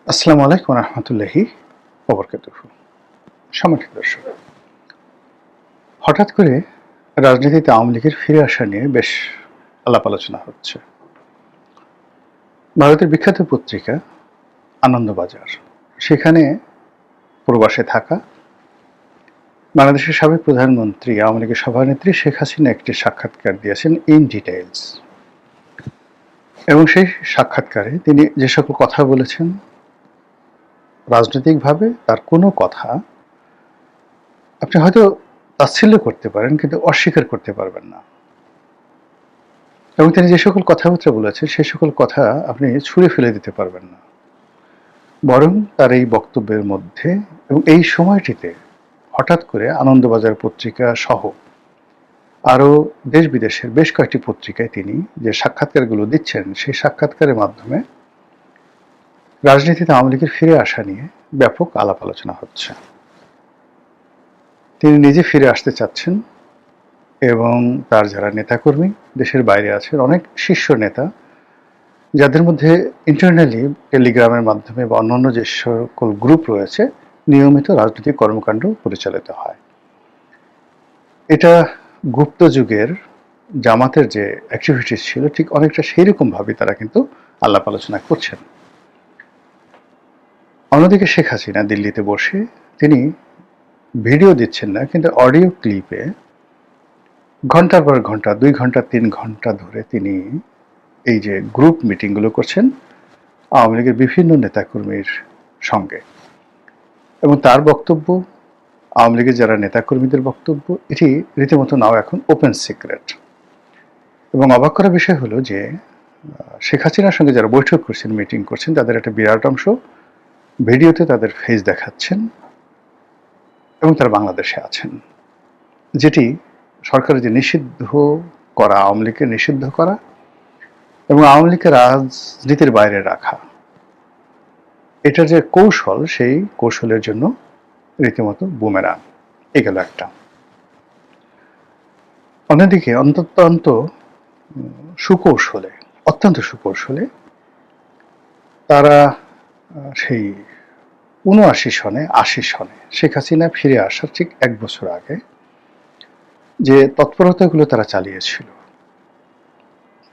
আসসালামু আলাইকুম রহমতুল্লাহি ওবরকাতুহু। সম্মানিত দর্শক, হঠাৎ করে রাজনীতিতে আওয়ামী লীগের ফিরে আসা নিয়ে বেশ আলাপ আলোচনা হচ্ছে। ভারতের বিখ্যাত পত্রিকা আনন্দবাজার, সেখানে প্রবাসে থাকা বাংলাদেশের সাবেক প্রধানমন্ত্রী আওয়ামী লীগের সভানেত্রী শেখ হাসিনা একটি সাক্ষাৎকার দিয়েছেন ইন ডিটেইলস, এবং সেই সাক্ষাৎকারে তিনি যে সকল কথা বলেছেন, রাজনৈতিকভাবে তার কোনো কথা আপনি হয়তো তাচ্ছিল্য করতে পারেন, কিন্তু অস্বীকার করতে পারবেন না। এবং তিনি যে সকল কথাবার্তা বলেছেন সেই সকল কথা আপনি ছুঁড়ে ফেলে দিতে পারবেন না। বরং তার এই বক্তব্যের মধ্যে এবং এই সময়টিতে হঠাৎ করে আনন্দবাজার পত্রিকা সহ আরও দেশ বিদেশের বেশ কয়েকটি পত্রিকায় তিনি যে সাক্ষাৎকারগুলো দিচ্ছেন, সেই সাক্ষাৎকারের মাধ্যমে রাজনীতিতে আওয়ামী লীগের ফিরে আসা নিয়ে ব্যাপক আলাপ আলোচনা হচ্ছে। তিনি নিজে ফিরে আসতে চাচ্ছেন এবং তার যারা নেতাকর্মী দেশের বাইরে আছেন, অনেক শীর্ষ নেতা, যাদের মধ্যে ইন্টারনালি টেলিগ্রামের মাধ্যমে বা অন্যান্য যে সকল গ্রুপ রয়েছে, নিয়মিত রাজনৈতিক কর্মকাণ্ড পরিচালিত হয়। এটা গুপ্ত যুগের জামাতের যে অ্যাক্টিভিটিস ছিল, ঠিক অনেকটা সেই রকমভাবে তারা কিন্তু আলাপ আলোচনা করছেন। অন্যদিকে শেখ হাসিনা দিল্লিতে বসে তিনি ভিডিও দিচ্ছেন না, কিন্তু অডিও ক্লিপে ঘন্টার পর ঘন্টা, 2 ঘন্টা 3 ঘন্টা ধরে তিনি এই যে গ্রুপ মিটিংগুলো করছেন আওয়ামী লীগের বিভিন্ন নেতাকর্মীর সঙ্গে, এবং তার বক্তব্য, আওয়ামী লীগের যারা নেতাকর্মীদের বক্তব্য, এটি রীতিমতো নাও এখন ওপেন সিক্রেট। এবং অবাক করার বিষয় হলো যে শেখ হাসিনার সঙ্গে যারা বৈঠক করছেন, মিটিং করছেন, তাদের একটা বিরাট অংশ ভিডিওতে তাদের ফেস দেখাচ্ছেন এবং তারা বাংলাদেশে আছেন, যেটি সরকারের যে নিষিদ্ধ করা, আওয়ামী লীগকে নিষিদ্ধ করা এবং আওয়ামী লীগকে রাজনীতির বাইরে রাখা, এটার যে কৌশল, সেই কৌশলের জন্য রীতিমতো বুমেরাং। এ গেল একটা। অন্যদিকে অত্যন্ত সুকৌশলে, অত্যন্ত সুকৌশলে তারা সেই ৭৯ সনে ৮০ সনে শেখ হাসিনা ফিরে আসার ঠিক ১ বছর আগে যে তৎপরতাগুলো তারা চালিয়েছিল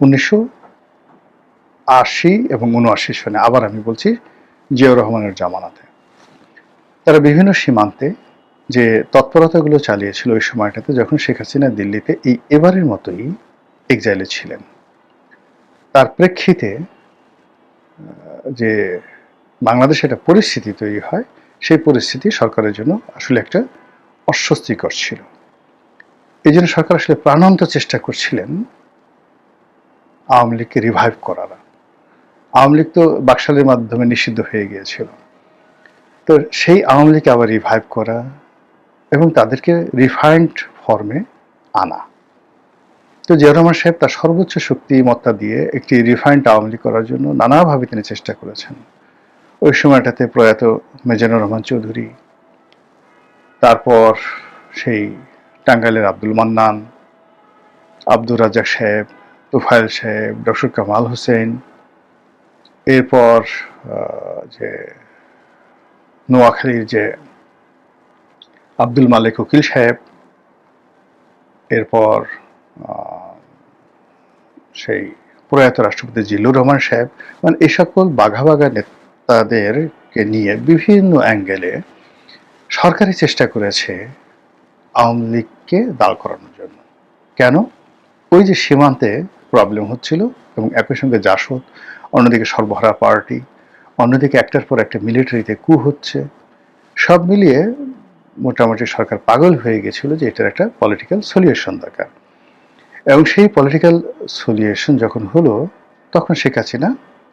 ১৯৮০ এবং ৭৯ সনে, আবার আমি বলছি জিয়াউর রহমানের জামানাতে, তারা বিভিন্ন সীমান্তে যে তৎপরতাগুলো চালিয়েছিল ওই সময়টাতে, যখন শেখ হাসিনা দিল্লিতে এই এবারের মতোই এক্সাইলে ছিলেন, তার প্রেক্ষিতে যে বাংলাদেশে একটা পরিস্থিতি তৈরি হয়, সেই পরিস্থিতি সরকারের জন্য আসলে একটা অস্বস্তিকর ছিল। এই জন্য সরকার আসলে প্রাণান্ত চেষ্টা করছিলেন আওয়ামী লীগকে রিভাইভ করার। আওয়ামী লীগ তো বাকশালের মাধ্যমে নিষিদ্ধ হয়ে গিয়েছিল, তো সেই আওয়ামী লীগকে আবার রিভাইভ করা এবং তাদেরকে রিফাইন্ড ফর্মে আনা। তো জিয়াউর রহমান সাহেব তার সর্বোচ্চ শক্তিমত্তা দিয়ে একটি রিফাইন্ড আওয়ামী লীগ করার জন্য নানাভাবে তিনি চেষ্টা করেছেন। ওই সময়টাতে প্রয়াত মিজানুর রহমান চৌধুরী, তারপর সেই টাঙ্গাইলের আব্দুল মান্নান, আব্দুর রাজ্জাক সাহেব, তুফাইল সাহেব, ডক্টর কামাল হোসেন, এরপর যে নোয়াখালীর যে আব্দুল মালিক উকিল সাহেব, এরপর সেই প্রয়াত রাষ্ট্রপতি জিল্লুর রহমান সাহেব, মানে এই সকল বাঘা বাঘা নেতাদেরকে নিয়ে বিভিন্ন অ্যাঙ্গেলে সরকারি চেষ্টা করেছে আওয়ামী লীগকে দাঁড় করানোর জন্য। কেন? ওই যে সীমান্তে প্রবলেম হচ্ছিল এবং একই সঙ্গে জাসদ, অন্যদিকে সর্বহারা পার্টি, অন্যদিকে একটার পর একটা মিলিটারিতে কু হচ্ছে, সব মিলিয়ে মোটামুটি সরকার পাগল হয়ে গেছিল যে এটার একটা পলিটিক্যাল সলিউশন দরকার। এবং সেই পলিটিক্যাল সলিউশন যখন হলো, তখন শেখ হাসিনা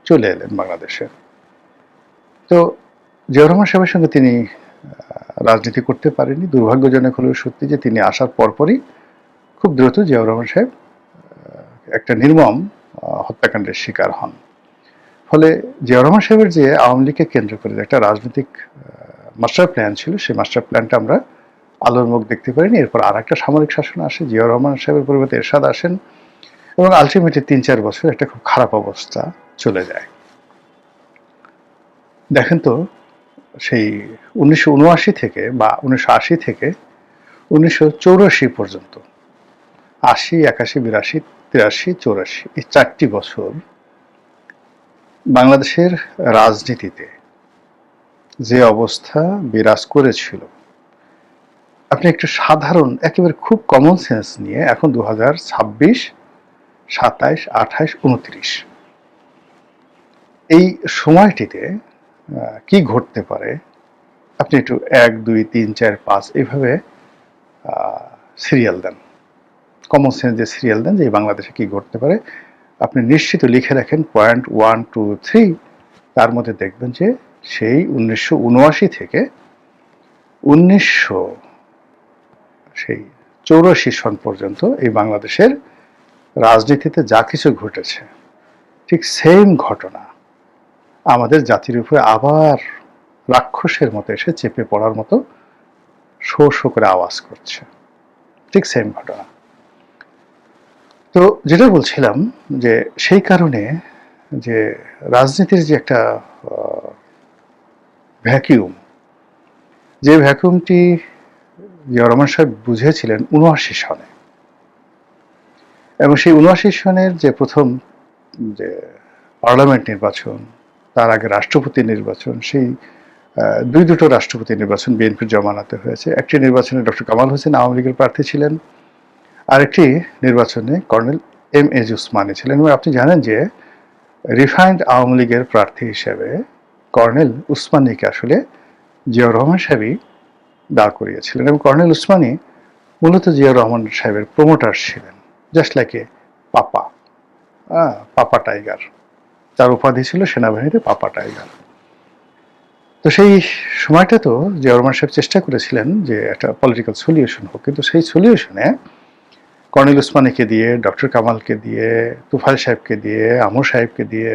চলে এলেন বাংলাদেশে। তো জিয়াউর রহমান সাহেবের সঙ্গে তিনি রাজনীতি করতে পারেনি। দুর্ভাগ্যজনক হলেও সত্যি যে তিনি আসার পরপরই খুব দ্রুত জিয়াউর রহমান সাহেব একটা নির্মম হত্যাকাণ্ডের শিকার হন। ফলে জিয়াউর রহমান সাহেবের যে আওয়ামী লীগকে কেন্দ্র করে একটা রাজনৈতিক মাস্টার প্ল্যান ছিল, সেই মাস্টার প্ল্যানটা আমরা আলোর মুখ দেখতে পারিনি। এরপর আর একটা সামরিক শাসন আসে, জিয়াউর রহমান সাহেবের পরিবর্তে এরশাদ আসেন, এবং আলটিমেটলি ৩-৪ বছর একটা খুব খারাপ অবস্থা চলে যায়। দেখেন তো, সেই 1979 থেকে বা 1980 থেকে 1984 পর্যন্ত, 80, 81, 82, 83, 84, এই 4টি বছর বাংলাদেশের রাজনীতিতে যে অবস্থা বিরাজ করেছিল, আপনি একটু সাধারণ একেবারে খুব কমন সেন্স নিয়ে এখন 2026, 27, 28, 29 এই সময়টিতে কি ঘটতে পারে আপনি একটু 1, 2, 3, 4, 5 এইভাবে সিরিয়াল দেন, কমন সেন্স যে সিরিয়াল দেন যে বাংলাদেশে কি ঘটতে পারে আপনি নিশ্চিত লিখে রাখেন পয়েন্ট 1, 2, 3, তার মধ্যে দেখবেন যে সেই 1979 থেকে 1984 সন পর্যন্ত এই বাংলাদেশের রাজনীতিতে যা কিছু ঘটেছে ঠিক সেম ঘটনা আমাদের জাতির উপরে আবার রাক্ষসের মতো এসে চেপে পড়ার মতো শো শো করে আওয়াজ করছে, ঠিক সেম ঘটনা। তো যেটা বলছিলাম যে সেই কারণে যে রাজনীতির যে একটা ভ্যাকিউম, যে ভ্যাকুয়ামটি জিয়াউর রহমান সাহেব বুঝেছিলেন 79 সনে, এবং সেই 79 সনের যে প্রথম যে পার্লামেন্ট নির্বাচন, তার আগে রাষ্ট্রপতি নির্বাচন, সেই দুটো রাষ্ট্রপতি নির্বাচন বিএনপির জমানাতে হয়েছে। একটি নির্বাচনে ডক্টর কামাল হোসেন আওয়ামী লীগের প্রার্থী ছিলেন, আরেকটি নির্বাচনে কর্নেল M.A. উসমানী ছিলেন। এবং আপনি জানেন যে রিফাইন্ড আওয়ামী লীগের প্রার্থী হিসেবে কর্নেল উসমানীকে আসলে জিয়াউর রহমান সাহেবই দাঁড় করিয়েছিলেন, এবং কর্নেল উসমানী মূলত জিয়াউর রহমান সাহেবের প্রমোটার ছিলেন, just like a papa, papa tiger, তার উপাধি ছিল সেনাবাহিনীতে পাপা টাইগার। তো সেই সময়টা তো জিয়াউর রহমান সাহেব চেষ্টা করেছিলেন যে একটা পলিটিক্যাল সলিউশন হোক, কিন্তু সেই সলিউশনে কর্নেল উসমানীকে দিয়ে, ডক্টর কামালকে দিয়ে, তুফাইল সাহেবকে দিয়ে, আমর সাহেবকে দিয়ে,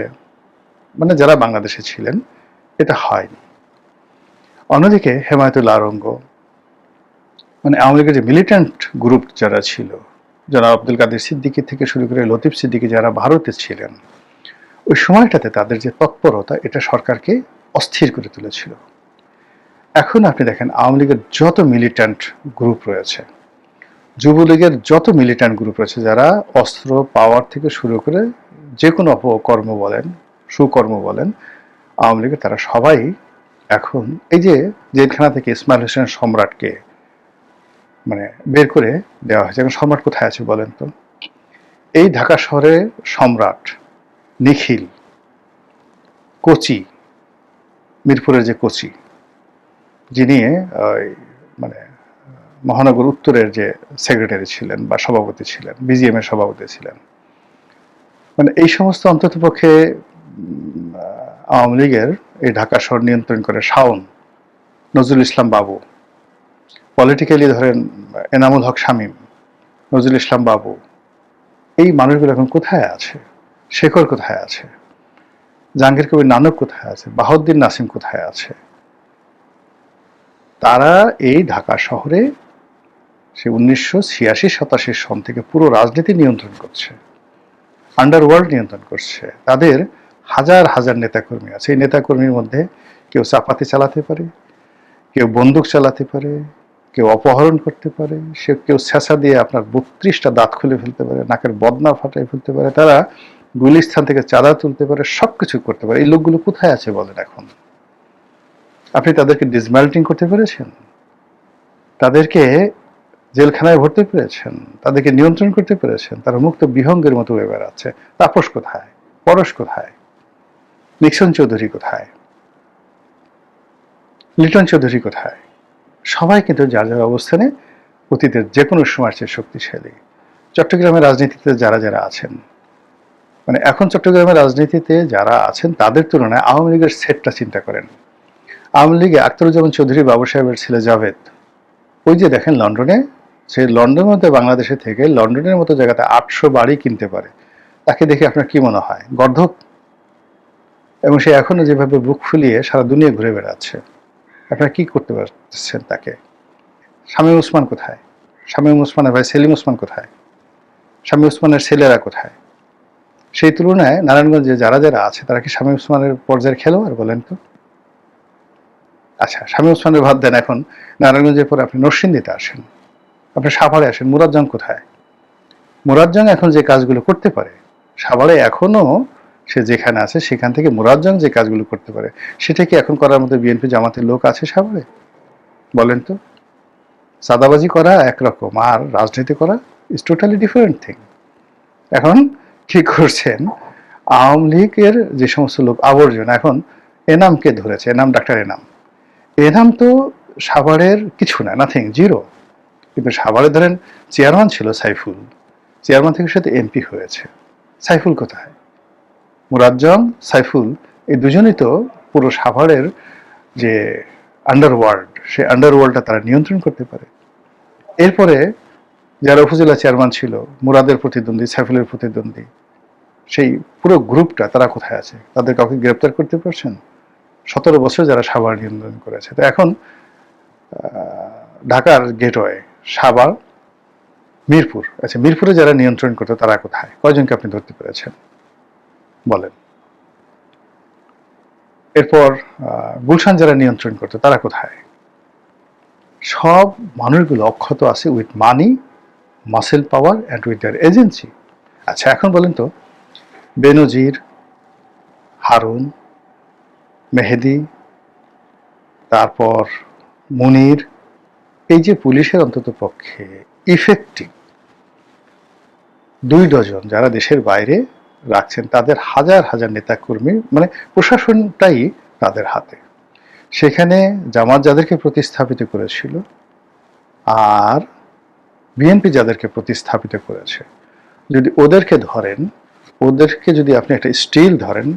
মানে যারা বাংলাদেশে ছিলেন, এটা হয়নি। অন্যদিকে হেমায়েতুল্লাহ আরঙ্গ, মানে আওয়ামী লীগের যে মিলিটেন্ট গ্রুপ যারা ছিল, যারা আব্দুল কাদের সিদ্দিকী থেকে শুরু করে লতিফ সিদ্দিকী যারা ভারতে ছিলেন, ওই সময়টাতে তাদের যে তৎপরতা এটা সরকারকে অস্থির করে তুলেছিল। এখন আপনি দেখেন আওয়ামী লীগের যত মিলিটেন্ট গ্রুপ রয়েছে, যুবলীগের যত মিলিটেন্ট গ্রুপ রয়েছে, যারা অস্ত্র পাওয়ার থেকে শুরু করে যে কোনো অপকর্ম বলেন, সুকর্ম বলেন, আওয়ামী লীগের তারা সবাই এখন এই যে জেলখানা থেকে ইসমাইল হোসেন সম্রাটকে মানে বের করে দেওয়া হয়েছে। এখন সম্রাট কোথায় আছে বলেন তো? এই ঢাকা শহরে সম্রাট, নিখিল, কোচি, মিরপুরের যে কোচি, যিনি মানে মহানগর উত্তরের যে সেক্রেটারি ছিলেন বা সভাপতি ছিলেন, বিজিএম এর সভাপতি ছিলেন, মানে এই সমস্ত অন্তত পক্ষে আওয়ামী লীগের এই ঢাকা শহর নিয়ন্ত্রণ করে শাওন, নজরুল ইসলাম বাবু, পলিটিক্যালি ধরেন এনামুল হক শামীম, নজরুল ইসলাম বাবু, এই মানুষগুলো এখন কোথায় আছে? শেখর কোথায় আছে? জাহাঙ্গীর কবির নানক কোথায় আছে? বাহাউদ্দিন নাসিম কোথায় আছে? তারা এই ঢাকা শহরে সে 1986-87 সন থেকে পুরো রাজনীতি নিয়ন্ত্রণ করছে, আন্ডারওয়ার্ল্ড নিয়ন্ত্রণ করছে। তাদের হাজার হাজার নেতাকর্মী আছে। এই নেতাকর্মীর মধ্যে কেউ চাপাতি চালাতে পারে, কেউ বন্দুক চালাতে পারে, কেউ অপহরণ করতে পারে, সে কেউ ছেঁচা দিয়ে আপনার 32টা দাঁত খুলে ফেলতে পারে, নাকের বদনা ফাটাই ফেলতে পারে, তারা গুলিস্থান থেকে চাঁদা তুলতে পারে, সবকিছু করতে পারে। এই লোকগুলো কোথায় আছে বলেন এখন? আপনি তাদেরকে ডিসমেল্টিং করতে পেরেছেন? তাদেরকে জেলখানায় ভরতে পেরেছেন? তাদেরকে নিয়ন্ত্রণ করতে পেরেছেন? তারা মুক্ত বিহঙ্গের মতো হয়ে বেড়াচ্ছে। তাপস কোথায়? পরশ কোথায়? নিক্সন চৌধুরী কোথায়? লিটন চৌধুরী কোথায়? সবাই কিন্তু যার যার অবস্থানে অতীতের যে কোনো সময়ের চেয়ে শক্তিশালী। চট্টগ্রামের রাজনীতিতে যারা যারা আছেন, মানে এখন চট্টগ্রামের রাজনীতিতে যারা আছেন তাদের তুলনায় আওয়ামী লীগের সেটটা চিন্তা করেন। আওয়ামী লীগে আখতারুজ্জামান চৌধুরী বাবু সাহেবের ছেলে জাভেদ, ওই যে দেখেন লন্ডনে, সে লন্ডনের মধ্যে বাংলাদেশে থেকে লন্ডনের মতো জায়গাতে 800 বাড়ি কিনতে পারে। তাকে দেখে আপনার কি মনে হয়? গর্ধব? এবং সে এখনো যেভাবে বুক ফুলিয়ে সারা দুনিয়া ঘুরে বেড়াচ্ছে, আপনারা কি করতে পারছেন তাকে? শামীম ওসমান কোথায়? শামীম ওসমানের ভাই সেলিম ওসমান কোথায়? শামীম ওসমানের ছেলেরা কোথায়? সেই তুলনায় নারায়ণগঞ্জে যারা যারা আছে তারা কি শামীম ওসমানের পর্যায়ের খেলোয়াড় বলেন তো? আচ্ছা, শামীম ওসমানের বাদ দেন, এখন নারায়ণগঞ্জের পরে আপনি নরসিংদীতে আসেন, আপনি সাভারে আসেন, মুরাজ্জং কোথায়? মুরাজ্জং এখন যে কাজগুলো করতে পারে, সাভারে এখনো সে যেখানে আছে সেখান থেকে মুরাজ্জং যে কাজগুলো করতে পারে, সেটা কি এখন করার মতো বিএনপি জামাতের লোক আছে সাভারে? বলেন তো। চাঁদাবাজি করা একরকম, আর রাজনীতি করা ইজ টোটালি ডিফারেন্ট থিং। এখন কি করছেন, আওয়ামী লীগের যে সমস্ত লোক আবর্জনা, এখন এনামকে ধরেছে, এনাম, ডাক্তার এনাম। এনাম তো সাভারের কিছু না, নাথিং, জিরো। কিন্তু সাভারে ধরেন চেয়ারম্যান ছিল সাইফুল, চেয়ারম্যান থেকে সাথে এমপি হয়েছে। সাইফুল কোথায়? মুরাজ্জম, সাইফুল, এই দুজনই তো পুরো সাভারের যে আন্ডারওয়ার্ল্ড, সেই আন্ডারওয়ার্ল্ডটা তারা নিয়ন্ত্রণ করতে পারে। এরপরে যারা উপজেলা চেয়ারম্যান ছিল, মুরাদের প্রতিদ্বন্দ্বী, সাইফুলের প্রতিদ্বন্দ্বী, সেই পুরো গ্রুপটা তারা কোথায় আছে? তাদের কাউকে গ্রেপ্তার করতে পারছেন? 17 বছর যারা সাভার নিয়ন্ত্রণ করেছে। তো এখন ঢাকার গেটওয়ে, সাভার, মিরপুর, আচ্ছা মিরপুরে যারা নিয়ন্ত্রণ করতো তারা কোথায়? কয়জনকে আপনি ধরতে পেরেছেন বলেন? এরপর গুলশান যারা নিয়ন্ত্রণ করতো তারা কোথায়? সব মানুষগুলো অক্ষত আছে with money, muscle power and with their agency. আচ্ছা, এখন বলেন তো, বেনজির, হারুন, মেহেদি, তারপর মুনির, এই যে পুলিশের অন্তত পক্ষে ইফেক্টিভ 2 ডজন যারা দেশের বাইরে রাখছেন, তাদের হাজার হাজার নেতাকর্মী, মানে প্রশাসনটাই তাদের হাতে। সেখানে জামাত যাদেরকে প্রতিস্থাপিত করেছিল আর বিএনপি যাদেরকে প্রতিস্থাপিত করেছে, যদি ওদেরকে ধরেন, ওদেরকে যদি আপনি একটা স্টিল ধরেন,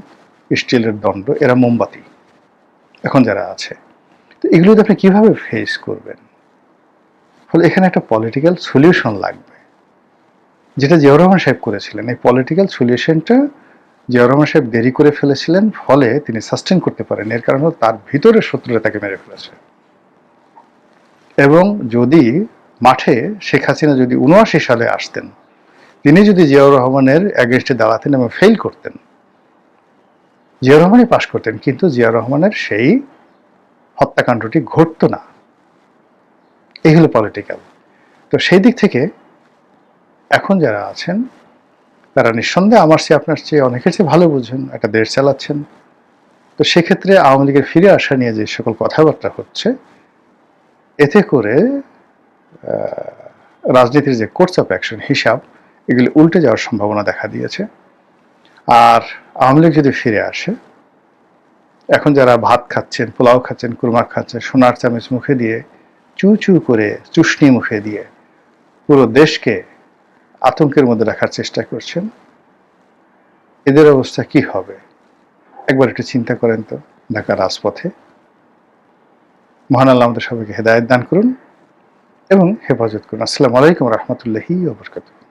স্টিলের দণ্ড, এরা মোমবাতি এখন যারা আছে, তো এগুলোতে আপনি কিভাবে ফেস করবেন? ফলে এখানে একটা পলিটিক্যাল সলিউশন লাগবে, যেটা জিয়াউর রহমান সাহেব করেছিলেন। এই পলিটিক্যাল সলিউশনটা জিয়াউর রহমান সাহেব দেরি করে ফেলেছিলেন, ফলে তিনি সাস্টেন করতে পারেন। এর কারণ হল তার ভিতরের শত্রুরা তাকে মেরে ফেলেছে। এবং যদি মাঠে শেখ হাসিনা যদি ৭৯ সালে আসতেন, তিনি যদি জিয়াউর রহমানের অ্যাগেনস্টে দাঁড়াতেন এবং ফেল করতেন, জিয়াউর রহমানই পাশ করতেন, কিন্তু জিয়াউর রহমানের সেই হত্যাকাণ্ডটি ঘটত না। এই হলো পলিটিক্যাল। তো সেই দিক থেকে এখন যারা আছেন তারা নিঃসন্দেহে আমার চেয়ে, আপনার চেয়ে, অনেকের চেয়ে ভালো বুঝেন, একটা দেশ চালাচ্ছেন। তো সেক্ষেত্রে আওয়ামী লীগের ফিরে আসা নিয়ে যে সকল কথাবার্তা হচ্ছে, এতে করে রাজনীতির যে কোর্স অফ অ্যাকশন, হিসাব, এগুলি উল্টে যাওয়ার সম্ভাবনা দেখা দিয়েছে। আর আওয়ামী লীগ যদি ফিরে আসে, এখন যারা ভাত খাচ্ছেন, পোলাও খাচ্ছেন, কুরমা খাচ্ছেন, সোনার চামচ মুখে দিয়ে, চু চু করে চুষনি মুখে দিয়ে পুরো দেশকে আতঙ্কের মধ্যে রাখার চেষ্টা করছেন, এদের অবস্থা কি হবে একবার একটু চিন্তা করেন তো ঢাকার রাজপথে। মহান আল্লাহ আমাদের সবাইকে হেদায়েত দান করুন এবং হেফাজত করুন। আসসালামু আলাইকুম রহমতুল্লাহি ওয়া বারাকাতুহু।